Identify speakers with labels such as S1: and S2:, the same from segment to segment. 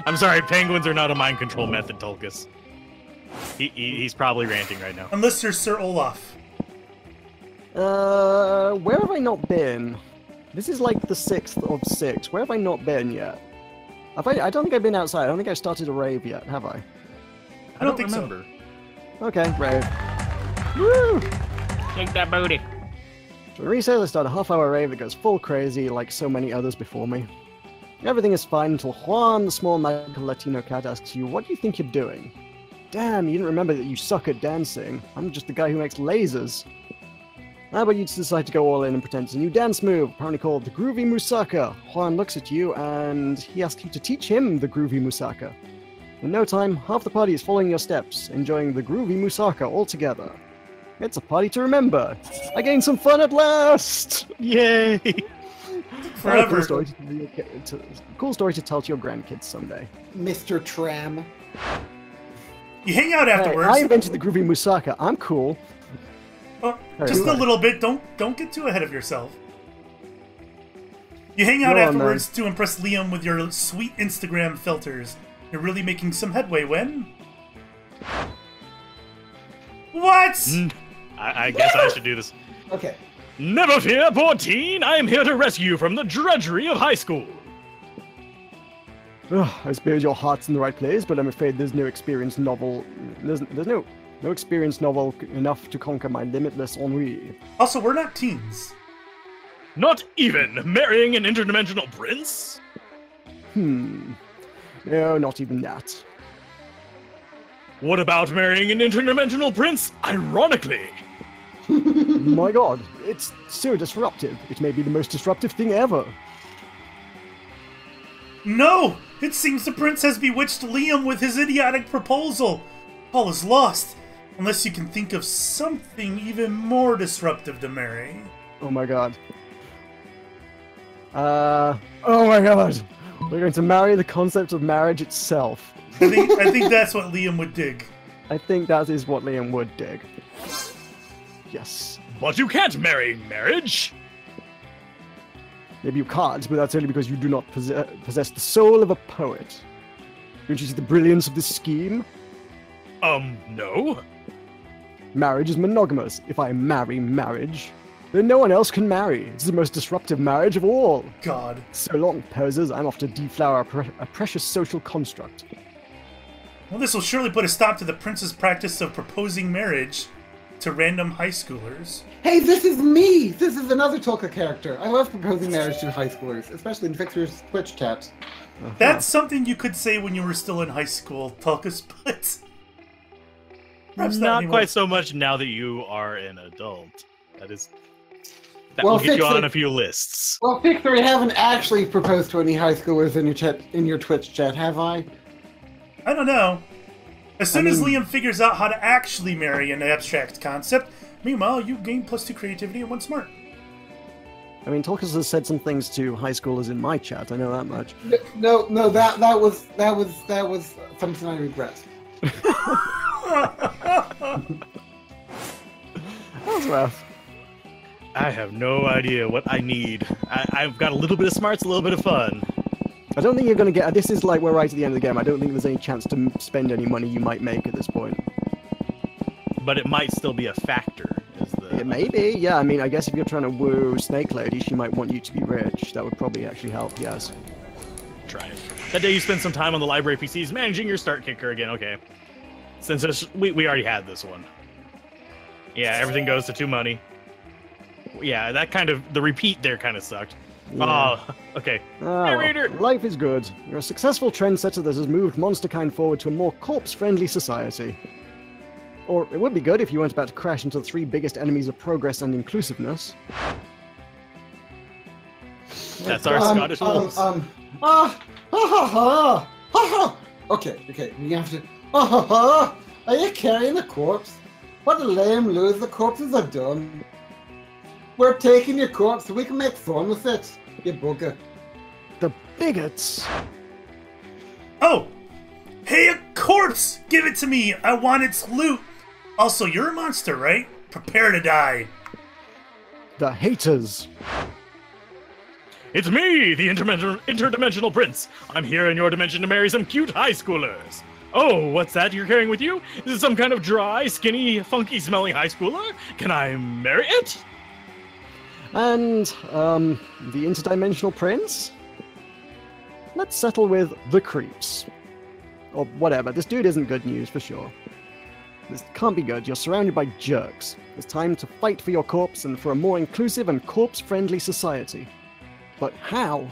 S1: I'm sorry, penguins are not a mind control method, Tulkas. He's probably ranting right now.
S2: Unless you're Sir Olaf.
S3: Where have I not been? This is like the 6th of 6. Where have I not been yet? I don't think I've been outside. I don't think I've started a rave yet, have I?
S2: I don't think
S1: remember.
S2: so.
S3: Okay, rave. Woo!
S1: Take that booty.
S3: So resale, I start a half-hour rave that goes full crazy like so many others before me. Everything is fine until Juan, the small magical Latino cat, asks you, what do you think you're doing? Damn, you didn't remember that you suck at dancing. I'm just the guy who makes lasers. How about you decide to go all in and pretend it's a new dance move, apparently called the Groovy Musaka. Juan looks at you and he asks you to teach him the Groovy Musaka. In no time, half the party is following your steps, enjoying the Groovy Musaka all together. It's a party to remember. I gained some fun at last! Yay!
S2: Forever.
S3: Cool story to tell to your grandkids someday.
S4: Mr. Tram.
S2: You hang out afterwards.
S3: Hey, I invented the Groovy Musaka. I'm cool.
S2: Oh, just a little bit. Don't get too ahead of yourself. You hang out afterwards to impress Liam with your sweet Instagram filters. You're really making some headway when... What?
S1: I guess I should do this.
S4: Okay.
S1: Never fear, poor teen. I am here to rescue you from the drudgery of high school.
S3: I suppose your heart's in the right place, but I'm afraid there's no experienced novel. There's no experienced novel enough to conquer my limitless ennui.
S2: Also, we're not teens.
S1: Not even marrying an interdimensional prince?
S3: No, not even that.
S1: What about marrying an interdimensional prince, ironically?
S3: My god, it's so disruptive. It may be the most disruptive thing ever.
S2: No! It seems the prince has bewitched Liam with his idiotic proposal. All is lost, unless you can think of something even more disruptive to marry.
S3: Oh my god. Oh my god. We're going to marry the concept of marriage itself.
S2: I think that's what Liam would dig.
S3: I think that is what Liam would dig. Yes.
S1: But you can't marry marriage!
S3: Maybe you can't, but that's only because you do not possess the soul of a poet. Don't you see the brilliance of this scheme?
S1: No.
S3: Marriage is monogamous. If I marry marriage, then no one else can marry. It's the most disruptive marriage of all.
S2: God.
S3: So long, posers. I'm off to deflower a precious social construct.
S2: Well, this will surely put a stop to the prince's practice of proposing marriage to random high schoolers.
S4: Hey, this is me! This is another Tolka character. I love proposing marriage to high schoolers, especially in Fixxxer's Twitch chat.
S2: That's something you could say when you were still in high school, Tulkas, but... perhaps
S1: Not quite so much now that you are an adult. That
S4: Well,
S1: will get you
S4: Fixxxer-
S1: on a few lists.
S4: Well, Fixxxer, I haven't actually proposed to any high schoolers in your Twitch chat, have I?
S2: I don't know. As soon as Liam figures out how to actually marry an abstract concept, meanwhile, you gain +2 creativity and 1 smart.
S3: I mean, Tolkien has said some things to high schoolers in my chat. I know that much.
S4: No, that was something I regret.
S3: That's rough.
S1: I have no idea what I need. I've got a little bit of smarts, a little bit of fun.
S3: I don't think you're going to get... This is like we're right at the end of the game. I don't think there's any chance to spend any money you might make at this point.
S1: But it might still be a factor.
S3: It may be, yeah. I mean, I guess if you're trying to woo Snake Lady, she might want you to be rich. That would probably actually help, yes.
S1: Try it. That day you spent some time on the library PCs managing your start kicker again. Okay. Since we already had this one. Yeah, everything goes to 2 money. Yeah, that kind of... The repeat there kind of sucked.
S3: Yeah.
S1: Oh, okay.
S3: Narrator! Well, life is good. You're a successful trendsetter that has moved Monsterkind forward to a more corpse-friendly society. Or it would be good if you weren't about to crash into the 3 biggest enemies of progress and inclusiveness.
S1: That's our Scottish wolves.
S4: Okay, we have to... Are you carrying a corpse? What a lame lose, the corpses are done. We're taking your corpse so we can make fun with it, you bugger.
S3: The bigots!
S2: Oh! Hey, a corpse! Give it to me! I want its loot! Also, you're a monster, right? Prepare to die.
S3: The haters!
S1: It's me, the interdimensional prince. I'm here in your dimension to marry some cute high schoolers. Oh, what's that you're carrying with you? Is it some kind of dry, skinny, funky-smelling high schooler? Can I marry it?
S3: And, the interdimensional prince? Let's settle with the creeps. Or whatever, this dude isn't good news for sure. This can't be good, you're surrounded by jerks. It's time to fight for your corpse and for a more inclusive and corpse-friendly society. But how?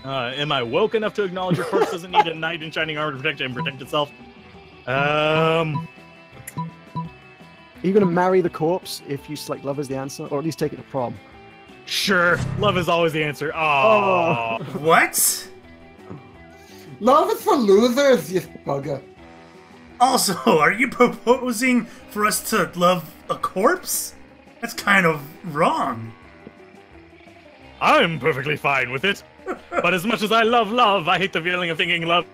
S1: Am I woke enough to acknowledge your corpse doesn't need a knight in shining armor to protect it and protect itself?
S3: Are you gonna marry the corpse if you select love as the answer, or at least take it to prom?
S1: Sure, love is always the answer. Oh,
S2: What?
S4: Love is for losers, you bugger.
S2: Also, are you proposing for us to love a corpse? That's kind of wrong.
S1: I'm perfectly fine with it. But as much as I love love, I hate the feeling of thinking love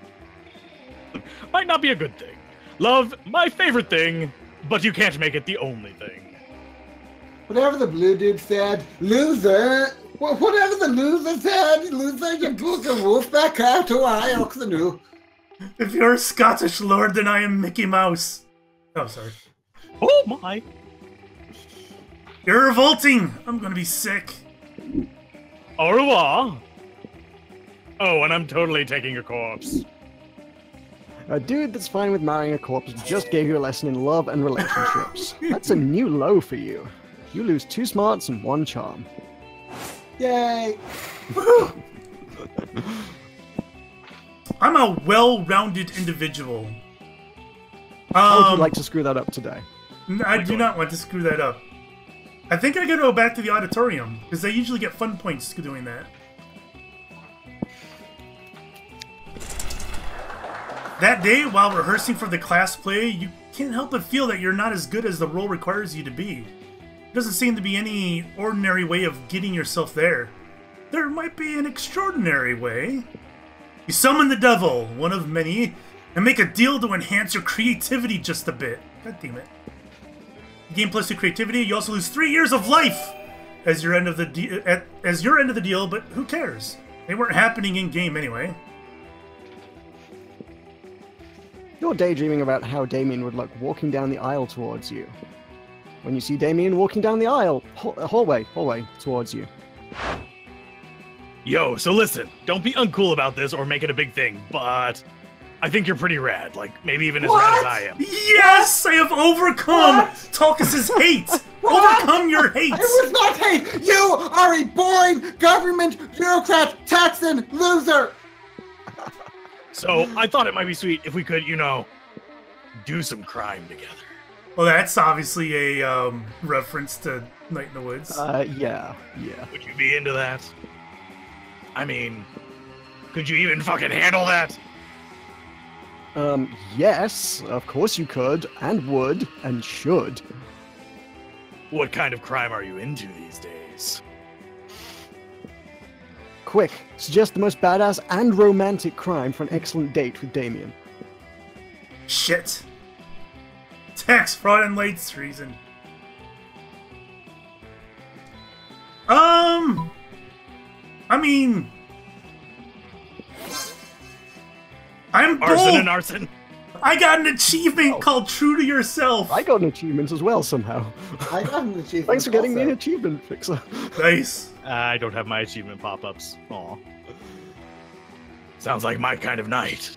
S1: might not be a good thing. Love, my favorite thing, but you can't make it the only thing.
S4: Whatever the blue dude said, loser. Whatever the loser said, loser, you book a wolf back out to I ox the new.
S2: If you're a Scottish lord, then I am Mickey Mouse. Oh, sorry.
S1: Oh my.
S2: You're revolting. I'm gonna be sick.
S1: Au revoir. Oh, and I'm totally taking your corpse.
S3: A dude that's fine with marrying a corpse just gave you a lesson in love and relationships. That's a new low for you. You lose 2 smarts and 1 charm.
S4: Yay!
S2: I'm a well-rounded individual.
S3: How would you like to screw that up today?
S2: I do not want to screw that up. I think I gotta go back to the auditorium, because I usually get fun points doing that. That day, while rehearsing for the class play, you can't help but feel that you're not as good as the role requires you to be. There doesn't seem to be any ordinary way of getting yourself there. There might be an extraordinary way. You summon the devil, one of many, and make a deal to enhance your creativity just a bit. God damn it. You gain +2 creativity, you also lose 3 years of life as your end of the deal, but who cares? They weren't happening in-game anyway.
S3: You're daydreaming about how Damien would look walking down the aisle towards you. When you see Damien walking down the aisle, hallway towards you.
S1: Yo, so listen, don't be uncool about this or make it a big thing, but I think you're pretty rad, like maybe even as rad as I am.
S2: Yes! I have overcome Tulkus's hate! Overcome your hate!
S4: It was not hate! You are a boring government bureaucrat, Texan loser!
S1: So I thought it might be sweet if we could, you know, do some crime together.
S2: Well, that's obviously a reference to Night in the Woods.
S3: Yeah.
S1: Would you be into that? I mean, could you even fucking handle that?
S3: Yes, of course you could, and would, and should.
S1: What kind of crime are you into these days?
S3: Quick, suggest the most badass and romantic crime for an excellent date with Damien.
S2: Shit. Tax fraud and late treason. I mean, I'm bold.
S1: Arson and arson.
S2: I got an achievement called True to Yourself.
S3: I got an achievement as well somehow.
S4: I got an achievement.
S3: Thanks for getting me
S4: also.
S3: an achievement, Fixxxer.
S2: Nice.
S1: I don't have my achievement pop-ups. Aw. Sounds like my kind of night.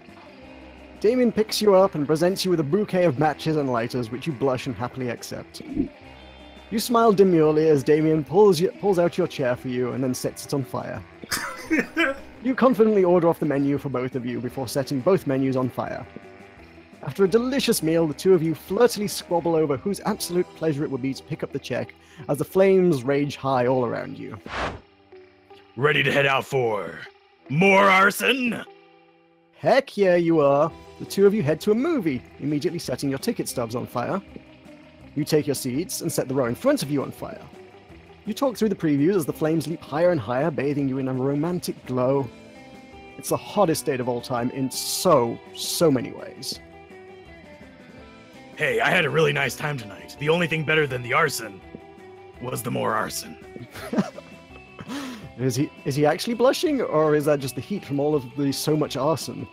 S3: Damien picks you up and presents you with a bouquet of matches and lighters, which you blush and happily accept. You smile demurely as Damien pulls out your chair for you and then sets it on fire. You confidently order off the menu for both of you before setting both menus on fire. After a delicious meal, the two of you flirtily squabble over whose absolute pleasure it would be to pick up the check as the flames rage high all around you.
S1: Ready to head out for more arson?
S3: Heck yeah, you are! The two of you head to a movie, immediately setting your ticket stubs on fire. You take your seats and set the row in front of you on fire. You talk through the previews as the flames leap higher and higher, bathing you in a romantic glow. It's the hottest date of all time in so many ways.
S1: Hey, I had a really nice time tonight. The only thing better than the arson was the more arson.
S3: Is he actually blushing, or is that just the heat from all of the so much arson?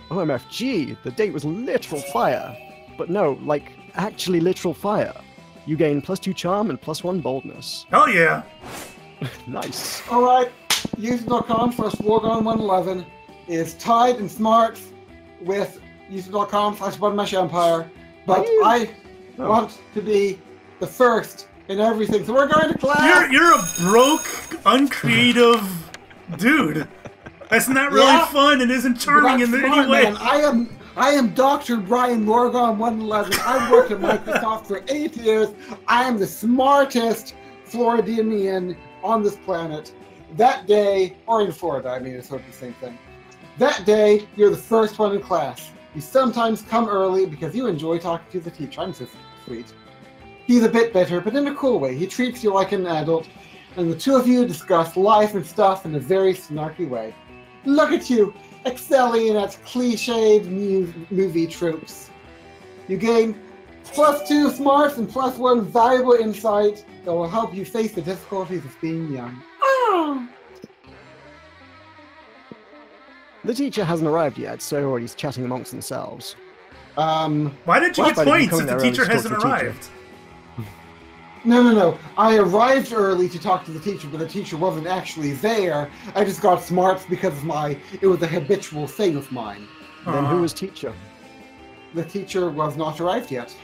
S3: OMFG, the date was literal fire. But no, like, actually literal fire. You gain +2 charm and +1 boldness.
S2: Oh yeah.
S3: Nice.
S4: Alright, user.com / Wargone111 is tied in smarts with user.com / Budmash Empire, but I want to be the first in everything, so we're going to class!
S2: You're a broke, uncreative dude. That's not really fun and isn't charming in any way.
S4: Man. I am Dr. Brian Morgan111. I've worked at Microsoft for 8 years. I am the smartest Floridian on this planet. That day, or in Florida, I mean, it's sort of the same thing. That day, you're the first one in class. You sometimes come early because you enjoy talking to the teacher. I'm so sweet. He's a bit bitter, but in a cool way. He treats you like an adult, and the two of you discuss life and stuff in a very snarky way. Look at you, excelling at cliched movie tropes. You gain +2 smarts and +1 valuable insight that will help you face the difficulties of being young. Oh.
S3: The teacher hasn't arrived yet, so everybody's chatting amongst themselves.
S2: Why did you get points if the teacher hasn't arrived?
S4: No. I arrived early to talk to the teacher, but the teacher wasn't actually there. I just got smarts because it was a habitual thing of mine.
S3: Then who was teacher?
S4: The teacher was not arrived yet.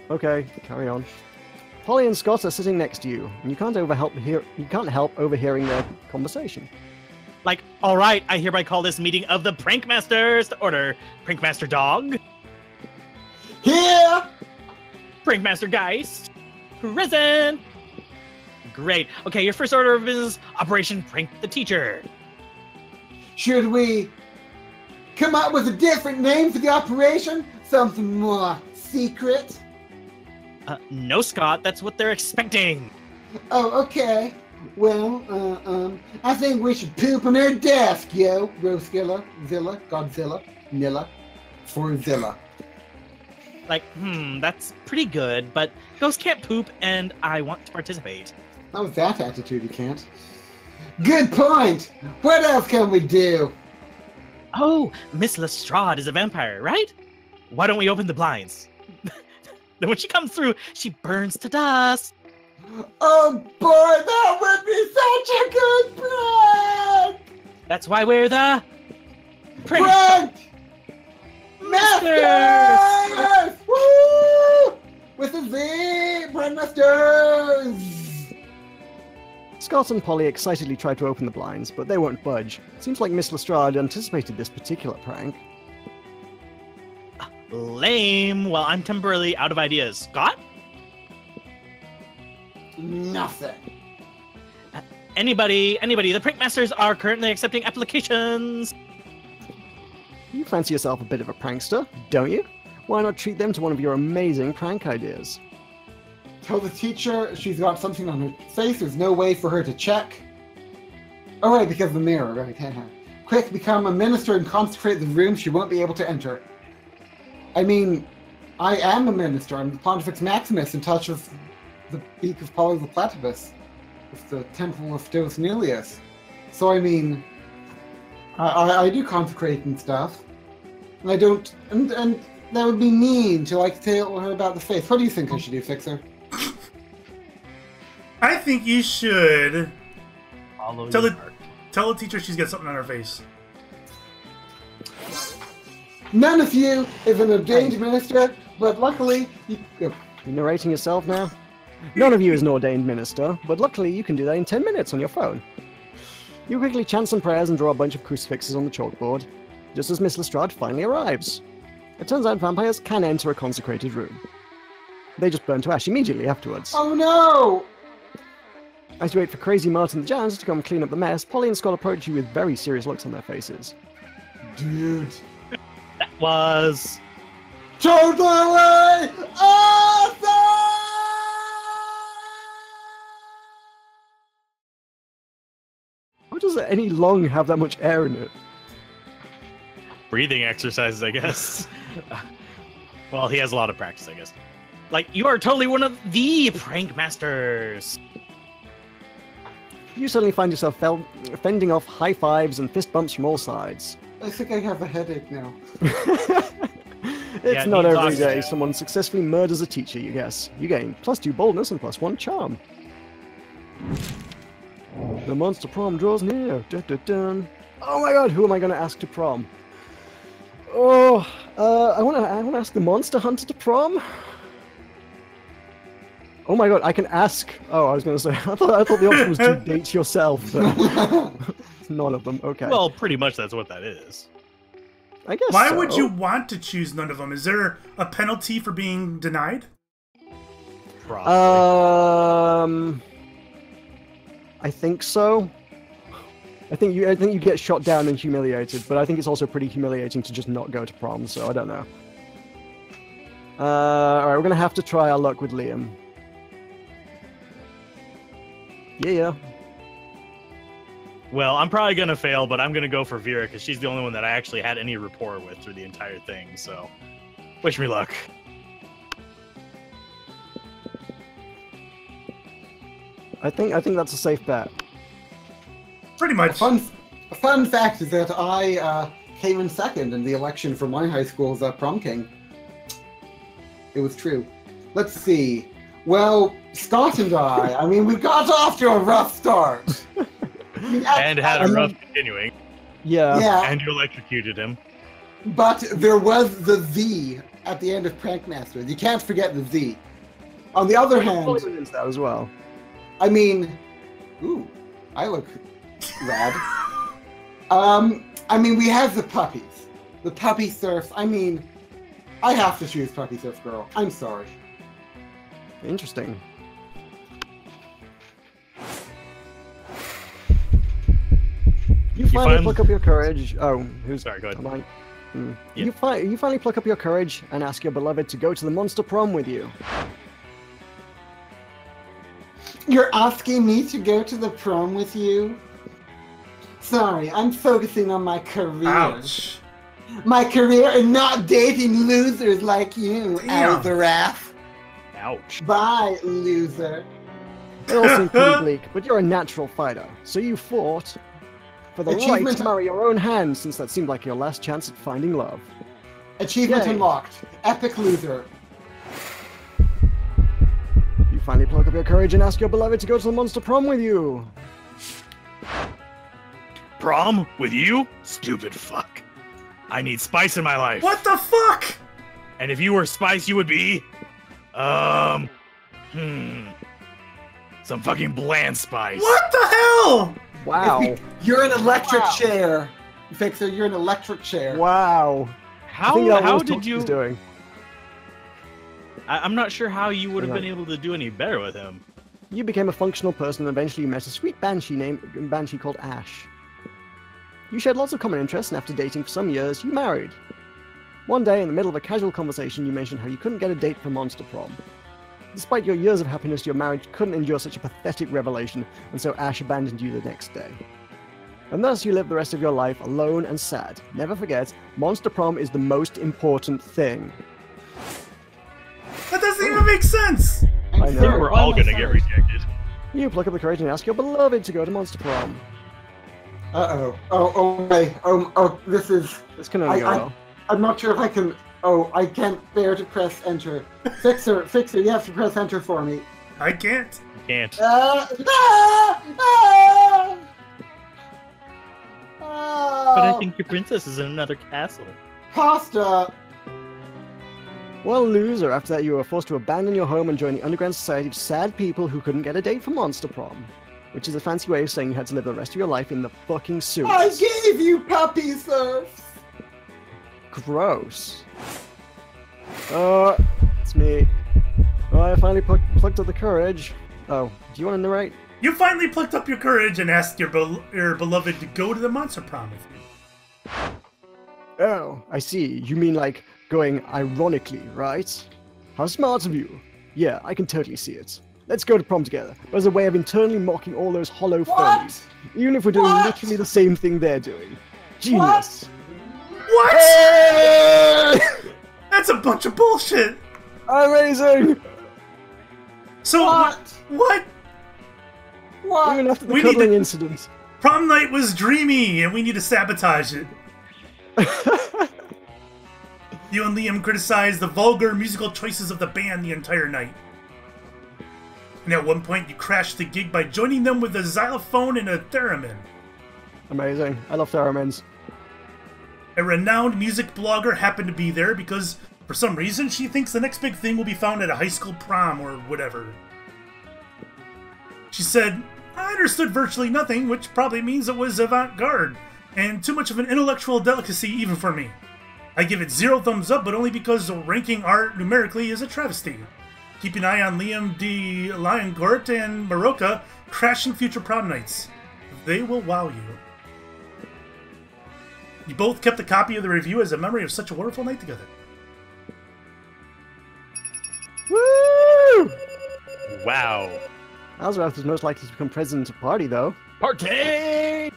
S3: Okay, carry on. Polly and Scott are sitting next to you, and you can't help overhearing their conversation.
S1: Like, all right, I hereby call this meeting of the Prankmasters to order. Prankmaster Dog.
S4: Here!
S1: Prankmaster Geist. Present. Great. Okay, your first order of business, Operation Prank the Teacher.
S4: Should we come up with a different name for the operation? Something more secret?
S1: No, Scott, that's what they're expecting.
S4: Oh, okay. Well, I think we should poop on her desk, yo. Roskilla, Zilla, Godzilla, Nilla, for Zilla.
S1: Like, that's pretty good, but ghosts can't poop, and I want to participate.
S4: Not with that attitude, you can't. Good point! What else can we do?
S1: Oh, Miss Lestrade is a vampire, right? Why don't we open the blinds? Then when she comes through, she burns to dust.
S4: Oh boy, that would be such a good prank!
S1: That's why we're the
S4: Prank! Masters! Woo! With a Z! Prankmasters!
S3: Scott and Polly excitedly try to open the blinds, but they won't budge. Seems like Miss Lestrade anticipated this particular prank.
S1: Lame. Well, I'm temporarily out of ideas. Scott?
S4: Nothing.
S1: Anybody. The Prankmasters are currently accepting applications.
S3: You fancy yourself a bit of a prankster, don't you? Why not treat them to one of your amazing prank ideas?
S4: Tell the teacher she's got something on her face. There's no way for her to check. Oh, right, because of the mirror. Right, quick, become a minister and consecrate the room she won't be able to enter. I mean, I am a minister. I'm the Pontifex Maximus in touch with the beak of Poly the Platypus, with the temple of Deus Nihilus. So, I mean, I do consecrate and stuff. And I don't, and that would be mean to, like, tell her about the faith. What do you think I should do, Fixxxer?
S2: I think you should tell the teacher she's got something on her face.
S4: None of you is an ordained minister, but luckily you...
S3: You're narrating yourself now? None of you is an ordained minister, but luckily you can do that in 10 minutes on your phone. You quickly chant some prayers and draw a bunch of crucifixes on the chalkboard, just as Miss Lestrade finally arrives. It turns out vampires can enter a consecrated room. They just burn to ash immediately afterwards.
S4: Oh no!
S3: As you wait for Crazy Martin the Jans to come clean up the mess, Polly and Scott approach you with very serious looks on their faces.
S4: Dude.
S1: That was...
S4: Totally awesome!
S3: How does any lung have that much air in it?
S1: Breathing exercises, I guess. Well, he has a lot of practice, I guess. Like, you are totally one of the Prankmasters.
S3: You suddenly find yourself fending off high fives and fist bumps from all sides.
S4: I think I have a headache now.
S3: It's not every day someone successfully murders a teacher, you guess. You gain +2 boldness and +1 charm. The Monster Prom draws near. Dun, dun, dun. Oh my god, who am I going to ask to prom? Oh, I want to ask the Monster Hunter to prom. Oh my god, I can ask. Oh, I was going to say, I thought the option was to date yourself, but none of them. Okay.
S1: Well, pretty much that's what that is.
S3: I guess.
S2: Why would you want to choose none of them? Is there a penalty for being denied?
S1: Probably.
S3: I think so. I think you get shot down and humiliated, but I think it's also pretty humiliating to just not go to prom. So I don't know. All right, we're gonna have to try our luck with Liam. Yeah.
S1: Well, I'm probably going to fail, but I'm going to go for Vera because she's the only one that I actually had any rapport with through the entire thing, so wish me luck.
S3: I think that's a safe bet.
S2: Pretty much.
S4: A fun fact is that I came in second in the election for my high school's prom king. It was true. Let's see. Well, Scott and I mean, we got off to a rough start.
S1: And had a rough continuing.
S3: Yeah.
S1: And you electrocuted him.
S4: But there was the Z at the end of Prankmaster. You can't forget the Z. On the other hand,
S3: that as well.
S4: I mean, ooh, I look rad. I mean, we have the puppies. The puppy surf. I mean, I have to choose Puppy Surf Girl. I'm sorry.
S3: Interesting. You finally pluck up your courage. Oh, who's...
S1: Sorry, go ahead.
S3: You finally pluck up your courage and ask your beloved to go to the Monster Prom with you.
S4: You're asking me to go to the prom with you? Sorry, I'm focusing on my career.
S2: Ouch.
S4: My career and not dating losers like you, Alzaraf.
S1: Ouch.
S4: Bye, loser.
S3: It all seems pretty bleak, but you're a natural fighter, so you fought for the right to marry your own hand, since that seemed like your last chance at finding love.
S4: Achievement unlocked. Epic loser.
S3: You finally pluck up your courage and ask your beloved to go to the Monster Prom with you.
S1: Prom? With you? Stupid fuck. I need spice in my life.
S2: What the fuck?
S1: And if you were spice, you would be... some fucking bland spice.
S2: What the hell?
S3: Wow.
S4: You're an electric chair. Fixxxer, you're an electric chair.
S3: Wow.
S1: How did you...
S3: doing.
S1: I'm not sure how you would have been able to do any better with him.
S3: You became a functional person and eventually you met a sweet banshee called Ash. You shared lots of common interests, and after dating for some years, you married. One day, in the middle of a casual conversation, you mentioned how you couldn't get a date for Monster Prom. Despite your years of happiness, your marriage couldn't endure such a pathetic revelation, and so Ash abandoned you the next day. And thus you live the rest of your life alone and sad. Never forget, Monster Prom is the most important thing.
S2: That doesn't even make sense!
S3: I
S1: I think
S3: know.
S1: we're all gonna get rejected.
S3: You pluck up the courage and ask your beloved to go to Monster Prom.
S4: Uh-oh. Oh, this is...
S3: This can only go well.
S4: I'm not sure if I can... Oh, I can't bear to press enter. Fixxxer, you have to press enter for me.
S2: I can't.
S1: You can't.
S4: But
S1: I think your princess is in another castle.
S4: Pasta!
S3: Well, loser, after that you were forced to abandon your home and join the underground society of sad people who couldn't get a date for Monster Prom. Which is a fancy way of saying you had to live the rest of your life in the fucking sewers.
S4: I gave you puppy surfs!
S3: Gross. It's me. Oh, I finally plucked up the courage. Oh, do you want to narrate?
S2: You finally plucked up your courage and asked your beloved to go to the Monster Prom with you.
S3: Oh, I see. You mean like going ironically, right? How smart of you. Yeah, I can totally see it. Let's go to prom together, as a way of internally mocking all those hollow phonies. Even if we're doing literally the same thing they're doing. Genius.
S2: What?
S3: Hey!
S2: That's a bunch of bullshit!
S3: Amazing!
S2: So, what?
S4: What?
S3: Even after the
S2: We need
S3: cuddling
S2: to-
S3: incident.
S2: Prom night was dreamy, and we need to sabotage it. You and Liam criticized the vulgar musical choices of the band the entire night. And at one point, you crashed the gig by joining them with a xylophone and a theremin.
S3: Amazing. I love theremins.
S2: A renowned music blogger happened to be there because, for some reason, she thinks the next big thing will be found at a high school prom or whatever. She said, I understood virtually nothing, which probably means it was avant-garde, and too much of an intellectual delicacy even for me. I give it 0 thumbs up, but only because ranking art numerically is a travesty. Keep an eye on Liam D. Lioncourt and Maroka crashing future prom nights. They will wow you. You both kept a copy of the review as a memory of such a wonderful night together.
S3: Woo!
S1: Wow.
S3: Alzarath is most likely to become president of the party, though.
S1: Party!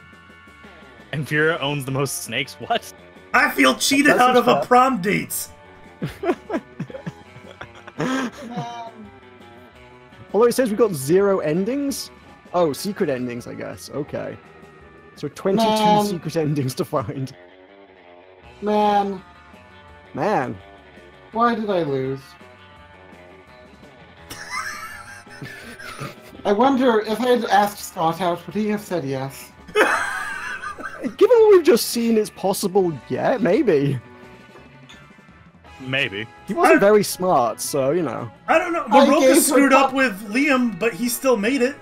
S1: And Vera owns the most snakes. What?
S2: I feel cheated
S3: That's
S2: out of a
S3: fair.
S2: prom date.
S3: Although it says we've got 0 endings? Oh, secret endings, I guess. Okay. So 22
S4: Man.
S3: secret endings to find.
S4: Man,
S3: Man.
S4: why did I lose? I wonder if I had asked Scott out, would he have said yes?
S3: Given what we've just seen, it's possible, yeah, maybe.
S1: Maybe.
S3: He wasn't very smart, so, you know.
S2: I don't know.
S4: I
S2: Maroka
S4: gave her
S2: screwed up
S4: pop-
S2: with Liam, but he still made it.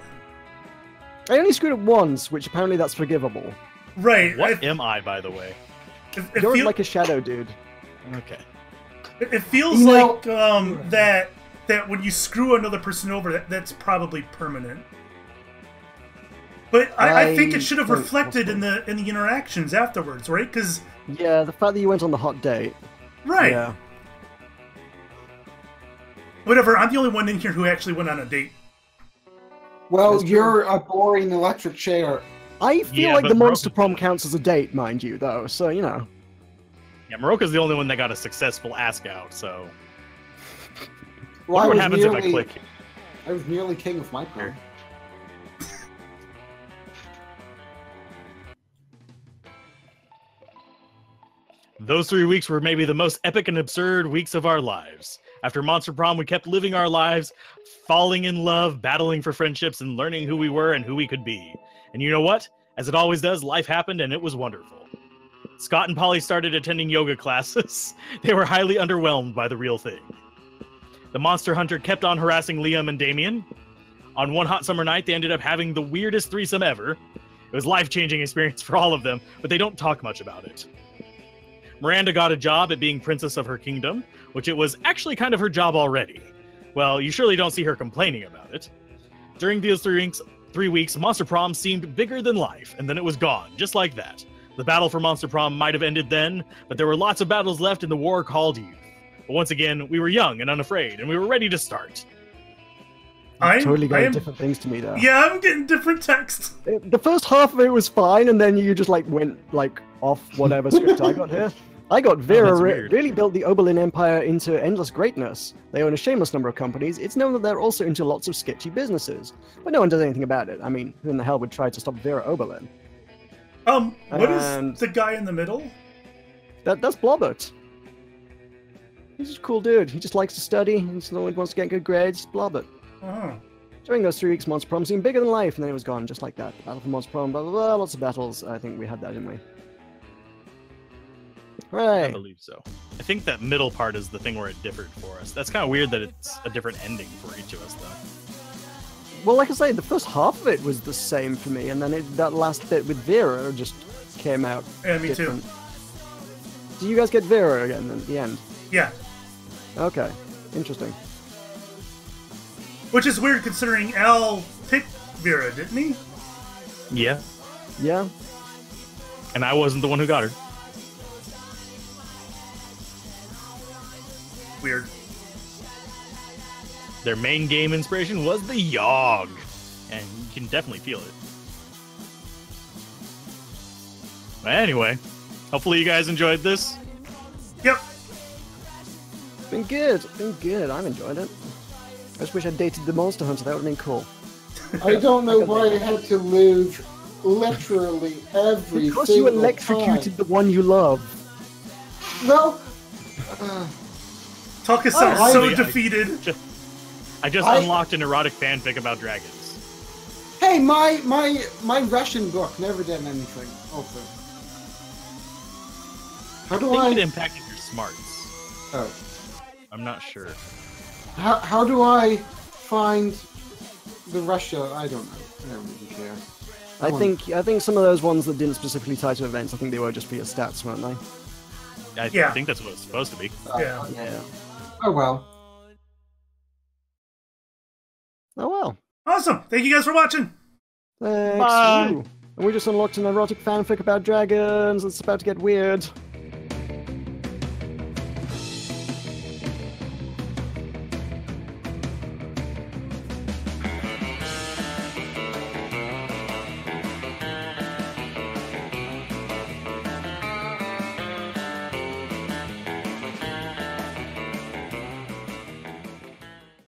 S3: I only screwed it once, which apparently that's forgivable.
S2: Right.
S1: What am I, by the way?
S2: It
S3: You're
S2: feel-
S3: like a shadow dude.
S1: Okay.
S2: it feels
S4: You know-
S2: like that when you screw another person over, that's probably permanent. But I think it should have
S3: think
S2: reflected in
S3: possible.
S2: the interactions afterwards, right? Because
S3: Yeah, the fact that you went on the hot date.
S2: right,
S3: Yeah.
S2: whatever. I'm the only one in here who actually went on a date.
S4: Well,
S3: That's true.
S4: you're a boring electric chair.
S3: I feel
S1: Yeah,
S3: like
S1: but
S3: the Monster
S1: Maroka-
S3: Prom counts as a date, mind you, though, so, you know.
S1: Yeah, Maroka's the only one that got a successful ask out, so.
S4: Well,
S1: Wonder what
S4: I was
S1: happens if I
S4: nearly-
S1: click.
S4: I was nearly king of my prom.
S1: Those 3 weeks were maybe the most epic and absurd weeks of our lives. After Monster Prom, we kept living our lives, falling in love, battling for friendships, and learning who we were and who we could be. And you know what? As it always does, life happened and it was wonderful. Scott and Polly started attending yoga classes. They were highly underwhelmed by the real thing. The Monster Hunter kept on harassing Liam and Damien. On one hot summer night, they ended up having the weirdest threesome ever. It was a life-changing experience for all of them, but they don't talk much about it. Miranda got a job at being princess of her kingdom, which it was actually kind of her job already. Well, you surely don't see her complaining about it. During these 3 weeks, Monster Prom seemed bigger than life, and then it was gone, just like that. The battle for Monster Prom might have ended then, but there were lots of battles left in the war called youth. But once again, we were young and unafraid, and we were ready to start.
S2: I'm
S3: Totally got
S2: I am-
S3: different things to me, though.
S2: Yeah, I'm getting different text.
S3: The first half of it was fine, and then you just, like, went, like, off whatever script I got here. I got Vera
S1: that's weird.
S3: really built the Oberlin Empire into endless greatness. They own a shameless number of companies. It's known that they're also into lots of sketchy businesses. But no one does anything about it. I mean, who in the hell would try to stop Vera Oberlin?
S2: What
S3: And-
S2: is the guy in the middle?
S3: That's Blobbert. He's just a cool dude. He just likes to study. He just always wants to get good grades. Blobbert.
S2: Oh.
S3: During those 3 weeks, Monster Prom seemed bigger than life, and then it was gone, just like that. Battle for Monster Prom, blah, blah, blah, lots of battles. I think we had that, didn't we?
S1: I
S3: Right.
S1: believe so. I think that middle part is the thing where it differed for us. That's kind of weird that it's a different ending for each of us, though.
S3: Well, like I say, the first half of it was the same for me, and then that last bit with Vera just came out
S2: Yeah, me
S3: different.
S2: too.
S3: Do you guys get Vera again at the end?
S2: Yeah.
S3: Okay, interesting.
S2: Which is weird considering Al picked Vera, didn't he?
S1: Yeah.
S3: Yeah,
S1: And I wasn't the one who got her.
S2: Weird.
S1: Their main game inspiration was the Yogg. And you can definitely feel it. But anyway, hopefully you guys enjoyed this.
S2: Yep.
S3: been good. I've enjoyed it. I just wish I'd dated the Monster Hunter. That would have been cool.
S4: I don't know why I had to lose literally every
S3: Because you
S4: single
S3: electrocuted
S4: time.
S3: the one you love.
S4: Well,
S2: Taka sounds so
S1: I-
S2: defeated.
S1: I just unlocked an erotic fanfic about dragons.
S4: hey, my Russian book never did anything. Also, how do
S1: I think it
S4: I?
S1: impacted your smarts.
S4: Oh,
S1: I'm not sure.
S4: how do I find the Russia? I don't know. I don't really care.
S3: I think some of those ones that didn't specifically tie to events, I think they were just for your stats, weren't they?
S1: I
S2: Yeah.
S1: think that's what it's supposed to be.
S2: Yeah.
S3: Yeah.
S4: Oh well.
S3: Oh well.
S2: Awesome. Thank you guys for watching.
S3: Thanks.
S1: Bye.
S3: Ooh. And we just unlocked an erotic fanfic about dragons. It's about to get weird.